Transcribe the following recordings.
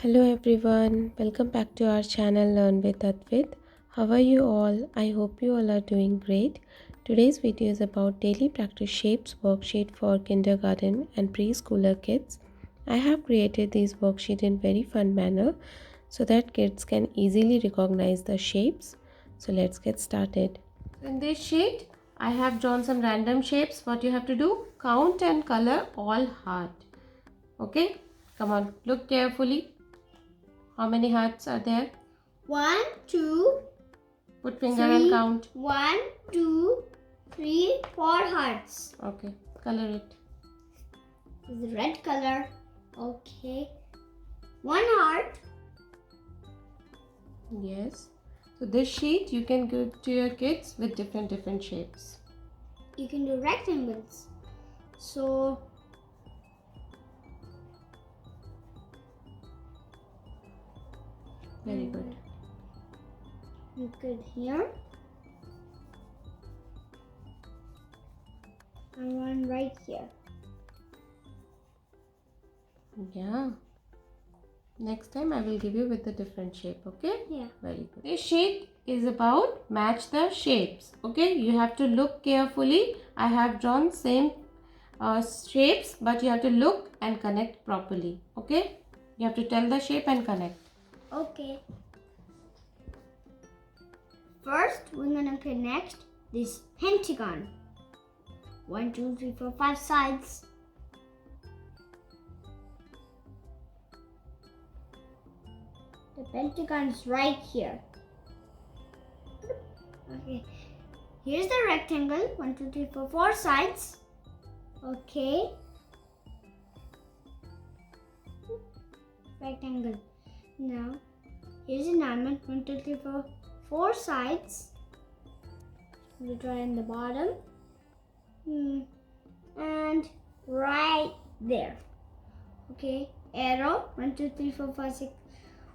Hello everyone, welcome back to our channel Learn with Advait. How are you all? I hope you all are doing great. Today's video is about daily practice shapes worksheet for kindergarten and preschooler kids. I have created these worksheets in very fun manner so that kids can easily recognize the shapes. So let's get started. In this sheet, I have drawn some random shapes. What you have to do? Count and color all heart. Okay? Come on, look carefully. How many hearts are there? 1, 2, Put finger and count. 1, 2, 3, 4 hearts. Okay, color it. This is red color. Okay. 1 heart. Yes. So this sheet you can give to your kids with different shapes. You can do rectangles. So Very good. you could here. And one right here. Yeah. Next time I will give you with a different shape, okay? Yeah. Very good. This sheet is about match the shapes. Okay, you have to look carefully. I have drawn same shapes, but you have to look and connect properly. Okay, you have to tell the shape and connect. Okay. First, we're gonna connect this pentagon. 1, 2, 3, 4, 5 sides. The pentagon is right here. Okay. Here's the rectangle. 1, 2, 3, 4, 4 sides. Okay. Rectangle. Now, here's an diamond. 1, 2, 3, 4, 4 sides. We try in the bottom. And right there. Okay. Arrow. 1, 2, 3, 4, 5, 6.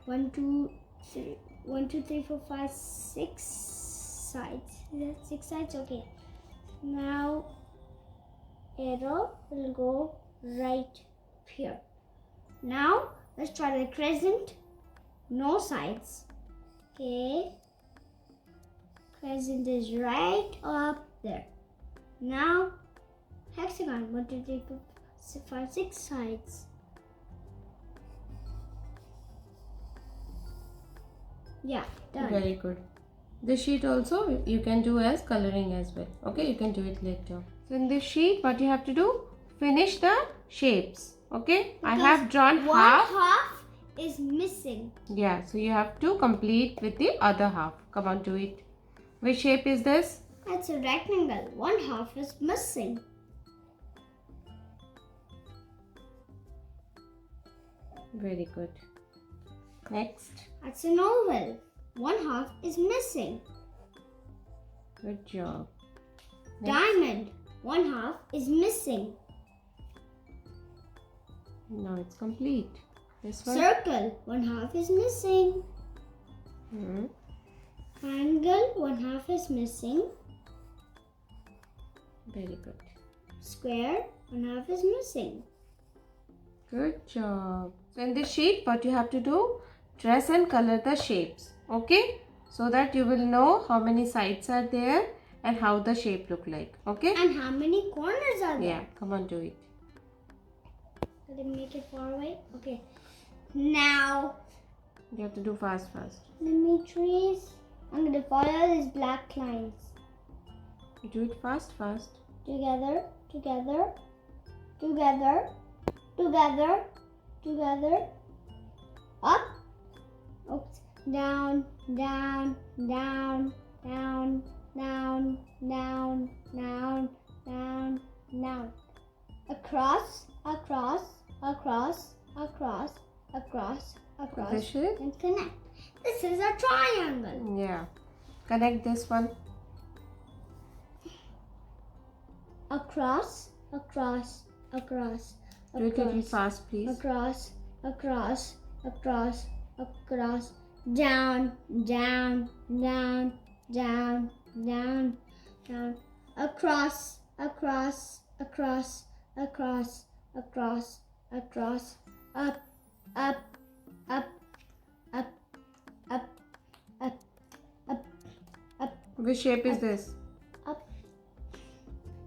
1, 2, 3. 1, 2, 3, 4, 5, 6 sides. Is that 6 sides? Okay. Now, arrow will go right here. Now, let's try the crescent. No sides. Okay. Crescent is right up there. Now, hexagon. 1, 2, 3, 4, 5, 6 sides. Yeah, done. Very good. This sheet also you can do as coloring as well. Okay, you can do it later. So in this sheet, what you have to do? Finish the shapes. Okay, I have drawn one half is missing. Yeah, so you have to complete with the other half. Come on, do it. Which shape is this? That's a rectangle. One half is missing. Very good. Next. That's an oval. One half is missing. Good job. Next. Diamond. One half is missing. Now it's complete. This one. Circle. One half is missing. Triangle. One half is missing. Very good. Square. One half is missing. Good job. So in this sheet, what you have to do? Trace and color the shapes. Okay? So that you will know how many sides are there and how the shape look like. Okay? And how many corners are there? Yeah. Come on, do it. Let me make it far away. Okay. Now, You have to do fast. let me trace. I'm going to follow these black lines. Do it fast. Together, together, together, together, together, up, oops, down, down, down, down, down, down, down, down, down, across, across, across, across, across, across, This shape? and connect. This is a triangle. Yeah. Connect this one. Across, across, across, Do it a little across, fast, please. across, across, across, across, down, down, down, down, down, down, across, across, across, across, across, across, up, up, up, Which shape is this? Up.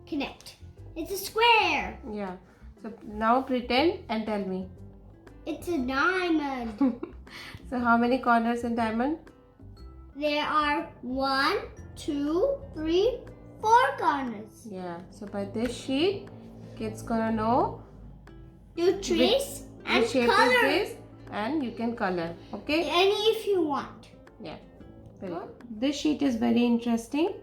Connect. It's a square. Yeah. So now pretend and tell me. It's a diamond. So how many corners in diamond? There are 1, 2, 3, 4 corners. Yeah. So by this sheet, kids gonna know You trace and which shape color. is this, and you can color. Okay. Any if you want. Yeah. Very good. This sheet is very interesting.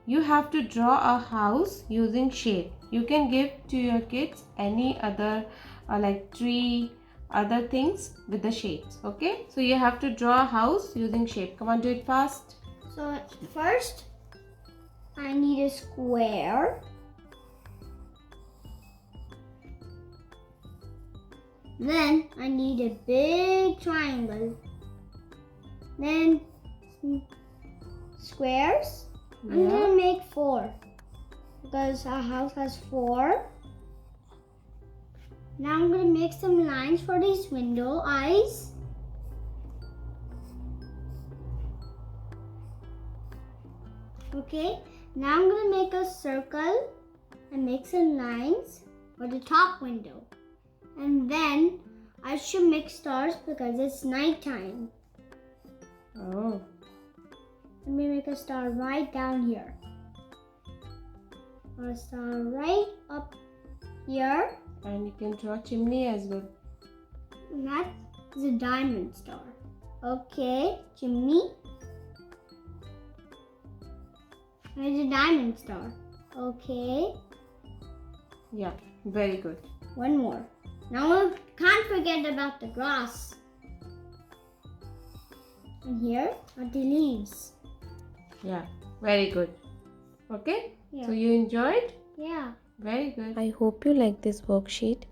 You have to draw a house using shape. You can give to your kids any other like tree, other things with the shapes. Okay. So you have to draw a house using shape. Come on, do it fast. So first, I need a square. Then I need a big triangle. Then squares. I'm gonna make 4 because our house has 4. Now I'm gonna make some lines for these window eyes. Okay, now I'm gonna make a circle and make some lines for the top window. And then I should make stars because it's nighttime. Oh. Let me make a star right down here. Or a star right up here. And you can draw chimney as well. And that is a diamond star. Okay, chimney. There's a diamond star. Okay. Yeah, very good. One more. Now we can't forget about the grass. And here are the leaves. Yeah, very good. Okay. Yeah. So you enjoyed? Yeah. Very good. I hope you like this worksheet.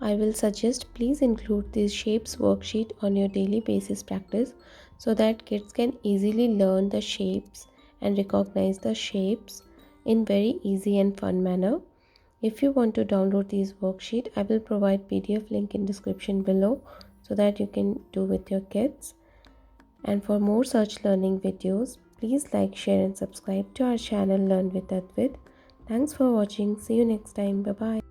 I will suggest please include this shapes worksheet on your daily basis practice so that kids can easily learn the shapes and recognize the shapes in very easy and fun manner. If you want to download these worksheet, I will provide PDF link in description below so that you can do with your kids. And for more such learning videos, please like, share and subscribe to our channel Learn with Advait. Thanks for watching. See you next time. Bye bye.